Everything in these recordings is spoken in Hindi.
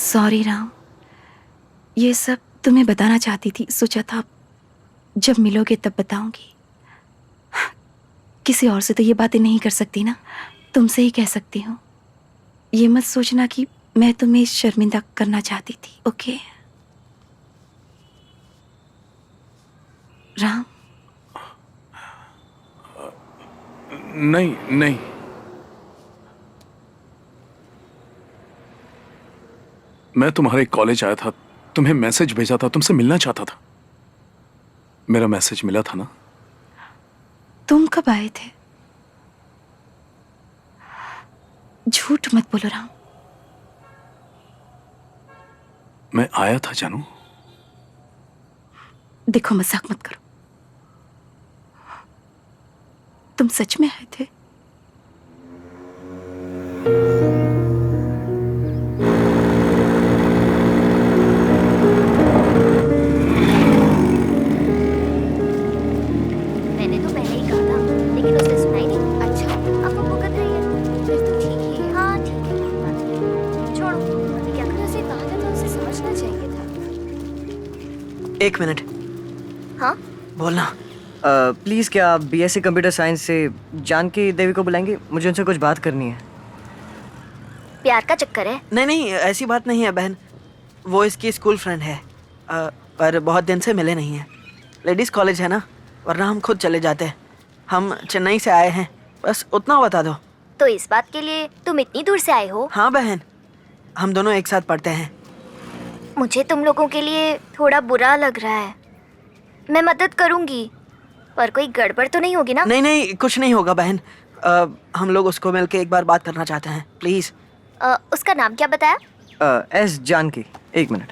सॉरी राम, ये सब तुम्हें बताना चाहती थी, सोचा था जब मिलोगे तब बताऊंगी। किसी और से तो ये बातें नहीं कर सकती ना, तुमसे ही कह सकती हूँ। ये मत सोचना कि मैं तुम्हें शर्मिंदा करना चाहती थी, ओके राम? नहीं नहीं, मैं तुम्हारे कॉलेज आया था, तुम्हें मैसेज भेजा था, तुमसे मिलना चाहता था। मेरा मैसेज मिला था ना? तुम कब आए थे? झूठ मत बोलो राम। मैं आया था जानू। देखो मजाक मत करो, तुम सच में आए थे? मैंने तो पहले ही कहा था, लेकिन उसने सुना ही नहीं। अच्छा, अब वो भुगत रही है। फिर तो ठीक ही है। हाँ ठीक है, कोई बात नहीं। छोड़ो, अभी क्या करें? उसे कहा था तो उसे समझना चाहिए था। एक मिनट। हाँ बोलना। प्लीज़ क्या आप बीएससी कंप्यूटर साइंस से जानकी देवी को बुलाएंगे? मुझे उनसे कुछ बात करनी है। प्यार का चक्कर है? नहीं नहीं, ऐसी बात नहीं है बहन। वो इसकी स्कूल फ्रेंड है, पर बहुत दिन से मिले नहीं हैं। लेडीज़ कॉलेज है ना, वरना हम खुद चले जाते। हम चेन्नई से आए हैं, बस उतना बता दो। तो इस बात के लिए तुम इतनी दूर से आए हो? हाँ बहन, हम दोनों एक साथ पढ़ते हैं। मुझे तुम लोगों के लिए थोड़ा बुरा लग रहा है। मैं मदद करूंगी, पर कोई गड़बड़ तो नहीं होगी ना? नहीं नहीं, कुछ नहीं होगा बहन। हम लोग उसको मिलके एक बार बात करना चाहते हैं, प्लीज़। उसका नाम क्या बताया? एस जानकी। एक मिनट।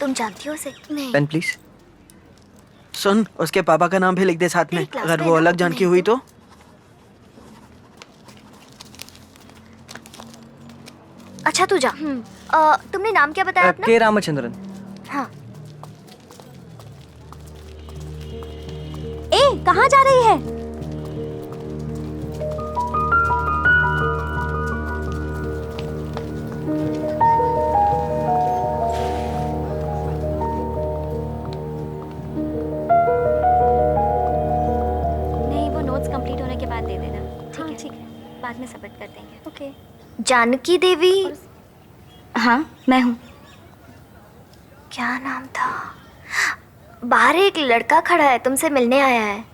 तुम जानती हो उसे? नहीं। Pen please. सुन, उसके पापा का नाम भी लिख दे साथ में, तेरी क्लास अगर में वो है ना? अलग जानकी नहीं हुई तो। अच्छा तू जा। तुमने नाम क्या बताया अपना? के रामचंद्रन। हाँ। ए, कहाँ जा रही है? नहीं, वो नोट्स कंप्लीट होने के बाद दे देना। ठीक है, ठीक है, बाद में सबमिट कर देंगे। ओके। जानकी देवी? हाँ, मैं हूँ। क्या नाम था? बाहर एक लड़का खड़ा है, तुमसे मिलने आया है।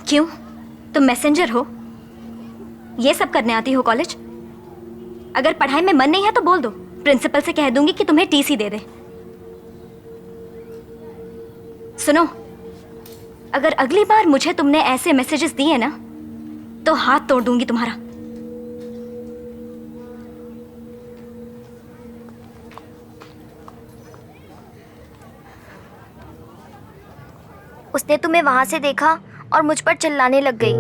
क्यों? तुम मैसेंजर हो? ये सब करने आती हो कॉलेज? अगर पढ़ाई में मन नहीं है तो बोल दो, प्रिंसिपल से कह दूंगी कि तुम्हें टीसी दे दे। सुनो, अगर अगली बार मुझे तुमने ऐसे मैसेजेस दिए ना तो हाथ तोड़ दूंगी तुम्हारा। उसने तुम्हें वहां से देखा और मुझ पर चिल्लाने लग गई।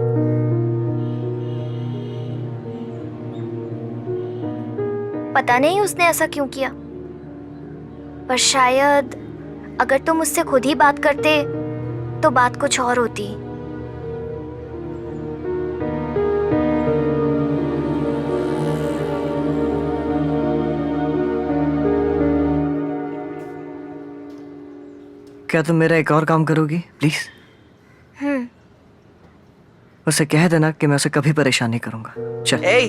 पता नहीं उसने ऐसा क्यों किया, पर शायद अगर तुम उससे खुद ही बात करते तो बात कुछ और होती। क्या तुम मेरा एक और काम करोगी प्लीज? उसे कह देना कि मैं उसे कभी परेशान नहीं करूंगा। चल। ए,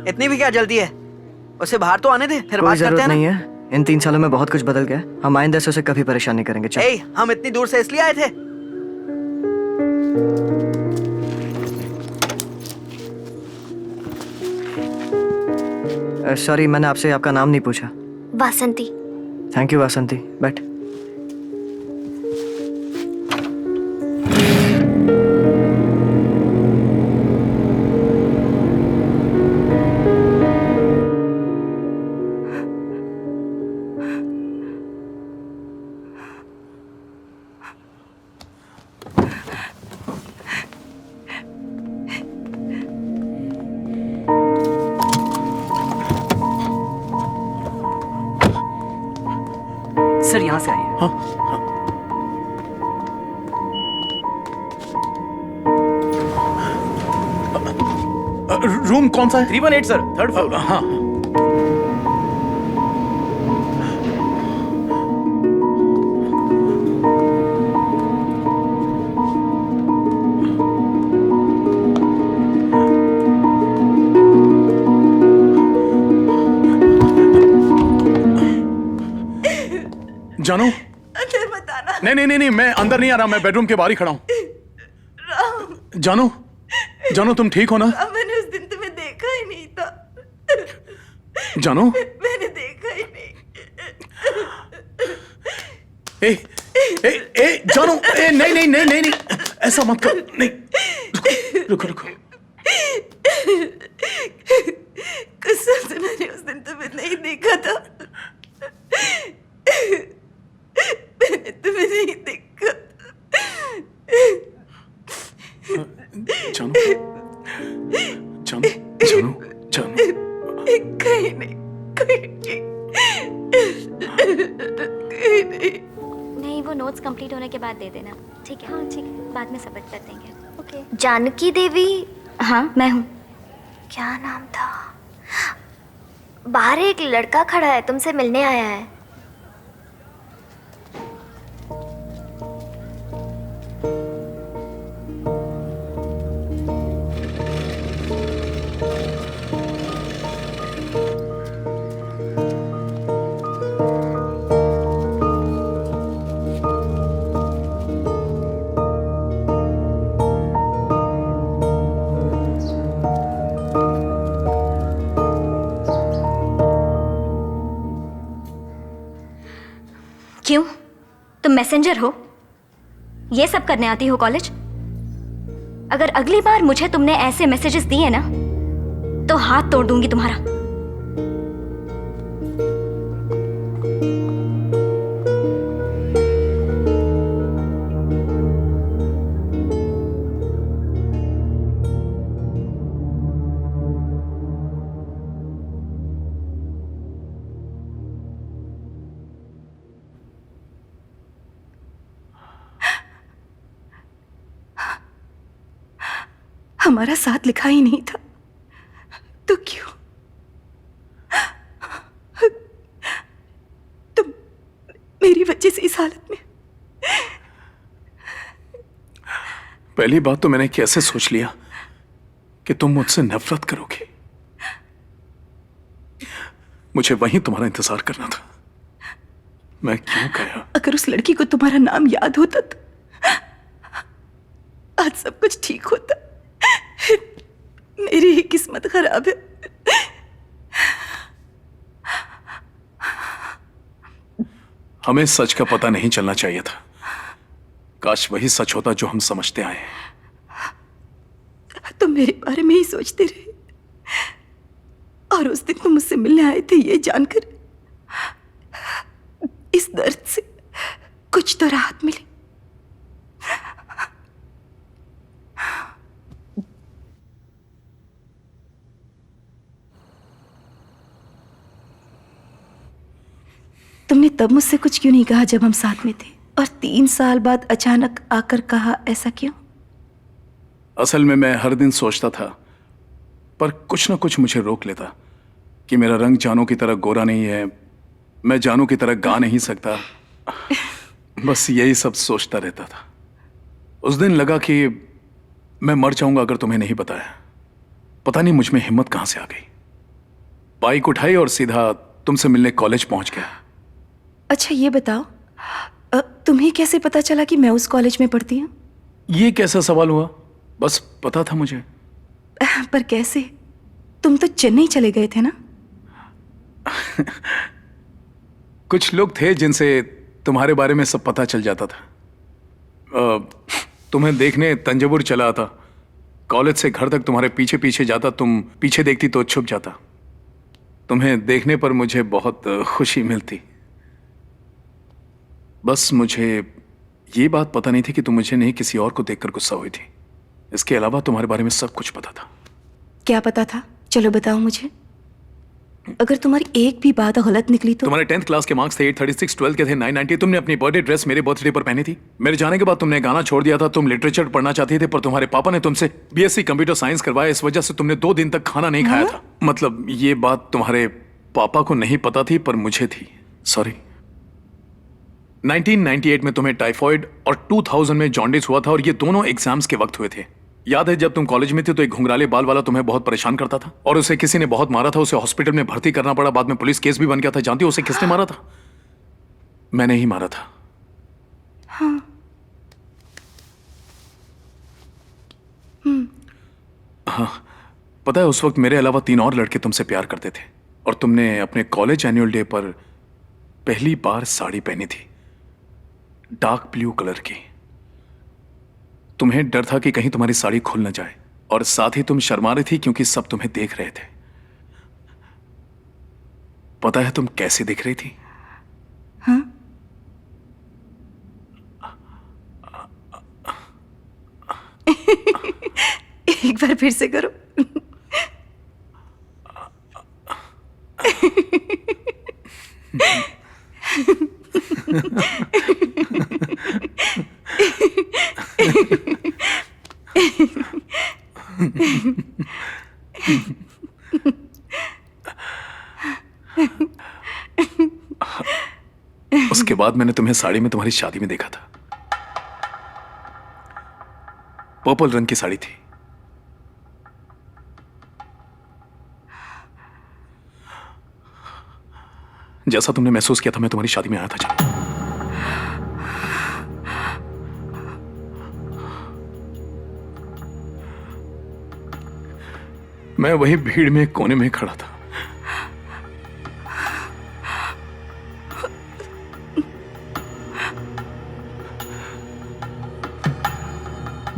इतनी भी क्या जल्दी है? उसे बाहर तो आने दे, फिर कोई बात करते जरूरत हैं ना। नहीं है, इन 3 सालों में बहुत कुछ बदल गया। हम आइंदा से उसे कभी परेशान नहीं करेंगे। चल। ए, हम इतनी दूर से इसलिए आए थे। सॉरी, मैंने आपसे आपका नाम नहीं पूछा। वासंती। थैंक यू वासंती। बैठ। सर यहाँ से आइए। रूम कौन सा है? 318 सर, थर्ड फ्लोर। हाँ। जानू, अंदर मत आना। नहीं नहीं नहीं नहीं, मैं अंदर नहीं आ रहा, मैं बेडरूम के बाहर ही खड़ा हूँ। जानू, जानू तुम ठीक हो ना? मैंने उस दिन तुम्हें देखा ही नहीं था। जानू, मैंने देखा ही नहीं। ए ए ए जानू, ए नहीं नहीं नहीं नहीं नहीं, ऐसा मत कर, नहीं, रुको रुको रुको। कसम से मैंने उस दिन तुम्हें नहीं देखा था। मैंने तुम्हें नहीं देखा। जानू, जानू, जानू, जानू, कहीं नहीं, कहीं नहीं, कहीं नहीं। नहीं, वो नोट्स कंप्लीट होने के बाद दे देना। ठीक है, हाँ ठीक है, बाद में सबमिट कर देंगे। ओके। जानकी देवी। हाँ, मैं हूँ। क्या नाम था? बाहर एक लड़का खड़ा है, तुमसे मिलने आया है। क्यों? तुम मैसेंजर हो? ये सब करने आती हो कॉलेज? अगर अगली बार मुझे तुमने ऐसे मैसेजेस दिए ना, तो हाथ तोड़ दूंगी तुम्हारा। हमारा साथ लिखा ही नहीं था, तो क्यों? तुम मेरी वजह से इस हालत में। पहली बात तो मैंने कैसे सोच लिया कि तुम मुझसे नफरत करोगे। मुझे वहीं तुम्हारा इंतजार करना था। मैं क्यों गया? अगर उस लड़की को तुम्हारा नाम याद होता तो आज सब कुछ ठीक होता। मेरी ही किस्मत खराब है। हमें सच का पता नहीं चलना चाहिए था। काश वही सच होता जो हम समझते आए हैं। तुम मेरे बारे में ही सोचते रहे, और उस दिन तुम मुझसे मिलने आए थे ये जानकर इस दर्द से कुछ तो राहत मिली। तुमने तब मुझसे कुछ क्यों नहीं कहा जब हम साथ में थे, और 3 साल बाद अचानक आकर कहा, ऐसा क्यों? असल में मैं हर दिन सोचता था, पर कुछ ना कुछ मुझे रोक लेता कि मेरा रंग जानू की तरह गोरा नहीं है, मैं जानू की तरह गा नहीं सकता। बस यही सब सोचता रहता था। उस दिन लगा कि मैं मर जाऊंगा अगर तुम्हें नहीं बताया। पता नहीं मुझ में हिम्मत कहां से आ गई। बाइक उठाई और सीधा तुमसे मिलने कॉलेज पहुंच गया। अच्छा ये बताओ, तुम्हें कैसे पता चला कि मैं उस कॉलेज में पढ़ती हूँ? ये कैसा सवाल हुआ? बस पता था मुझे। पर कैसे? तुम तो चेन्नई चले गए थे ना? कुछ लोग थे जिनसे तुम्हारे बारे में सब पता चल जाता था। तुम्हें देखने तंजावुर चला आता, कॉलेज से घर तक तुम्हारे पीछे पीछे जाता, तुम पीछे देखती तो छुप जाता। तुम्हें देखने पर मुझे बहुत खुशी मिलती। बस मुझे ये बात पता नहीं थी कि तुम मुझे नहीं किसी और को देखकर गुस्सा हुई थी। इसके अलावा तुम्हारे बारे में सब कुछ पता था। क्या पता था? चलो बताओ मुझे। अगर तुम्हारी एक भी बात गलत निकली तो तुम्हारे 10th क्लास के मार्क्स थे 836, 12 के थे 990। तुमने अपनी बर्थडे ड्रेस मेरे बर्थडे पर पहनी थी। मेरे जाने के बाद तुमने गाना छोड़ दिया था। तुम लिटरेचर पढ़ना चाहती थे, पर तुम्हारे पापा ने तुमसे बीएससी कंप्यूटर साइंस करवाया। इस वजह से तुमने 2 दिन तक खाना नहीं खाया था। मतलब ये बात तुम्हारे पापा को नहीं पता थी, पर मुझे थी। सॉरी। 1998 में तुम्हें टाइफॉइड और 2000 में जॉन्डिस हुआ था, और ये दोनों एग्जाम्स के वक्त हुए थे। याद है जब तुम कॉलेज में थे तो एक घुंघराले बाल वाला तुम्हें बहुत परेशान करता था, और उसे किसी ने बहुत मारा था। उसे हॉस्पिटल में भर्ती करना पड़ा, बाद में पुलिस केस भी बन गया था। जानती हो उसे किसने मारा था? मैंने ही मारा था। हाँ, पता है उस वक्त मेरे अलावा 3 और लड़के तुमसे प्यार करते थे, और तुमने अपने कॉलेज एनुअल डे पर पहली बार साड़ी पहनी थी, डार्क ब्लू कलर की। तुम्हें डर था कि कहीं तुम्हारी साड़ी खुल न जाए, और साथ ही तुम शर्मा रही थी क्योंकि सब तुम्हें देख रहे थे। पता है तुम कैसे दिख रही थी? हाँ? एक बार फिर से करो। उसके बाद मैंने तुम्हें साड़ी में तुम्हारी शादी में देखा था। पर्पल रंग की साड़ी थी। जैसा तुमने महसूस किया था मैं तुम्हारी शादी में आया था। जानो, मैं वही भीड़ में कोने में खड़ा था।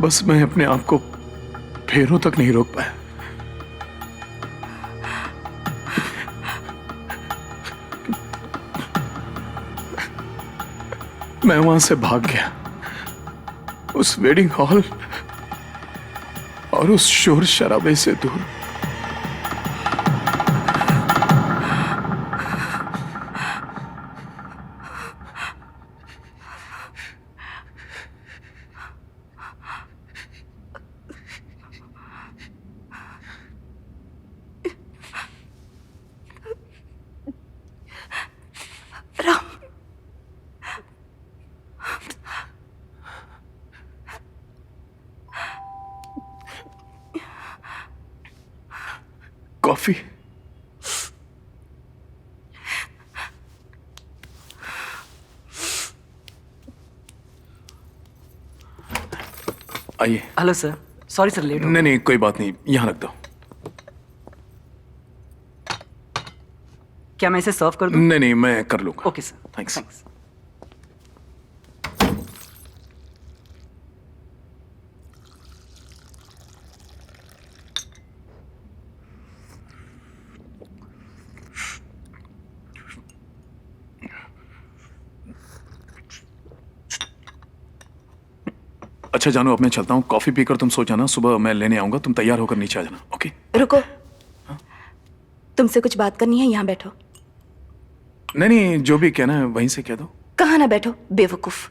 बस मैं अपने आप को पैरों तक नहीं रोक पाया। मैं वहां से भाग गया, उस वेडिंग हॉल और उस शोर शराबे से दूर। कॉफी? आइए। Hello sir, sorry sir late हो नहीं नहीं कोई बात नहीं, यहां रख दो। क्या मैं इसे सर्व कर दूं? नहीं नहीं मैं कर लूंगा। Okay sir, thanks. अच्छा जानो, अब मैं चलता हूँ। कॉफी पीकर तुम सो जाना, सुबह मैं लेने आऊंगा। तुम तैयार होकर नीचे आ जाना। ओके? रुको, तुमसे कुछ बात करनी है, यहाँ बैठो। नहीं नहीं, जो भी कहना है वहीं से कह दो। कहाँ ना बैठो बेवकूफ।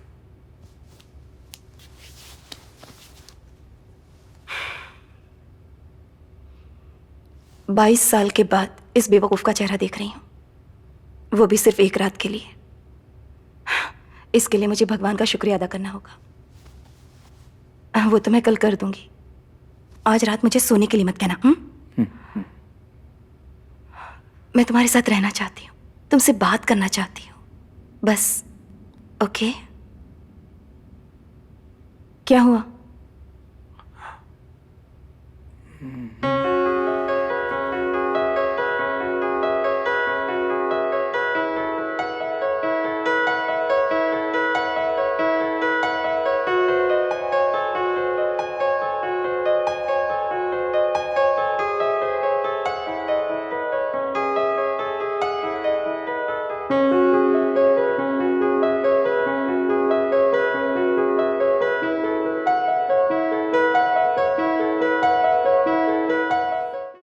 बाईस साल के बाद इस बेवकूफ का चेहरा देख रही हूं, वो भी सिर्फ एक रात के लिए। इसके लिए मुझे भगवान का शुक्रिया अदा करना होगा। वो तो मैं कल कर दूंगी। आज रात मुझे सोने के लिए मत कहना। मैं तुम्हारे साथ रहना चाहती हूँ, तुमसे बात करना चाहती हूँ, बस। ओके? क्या हुआ?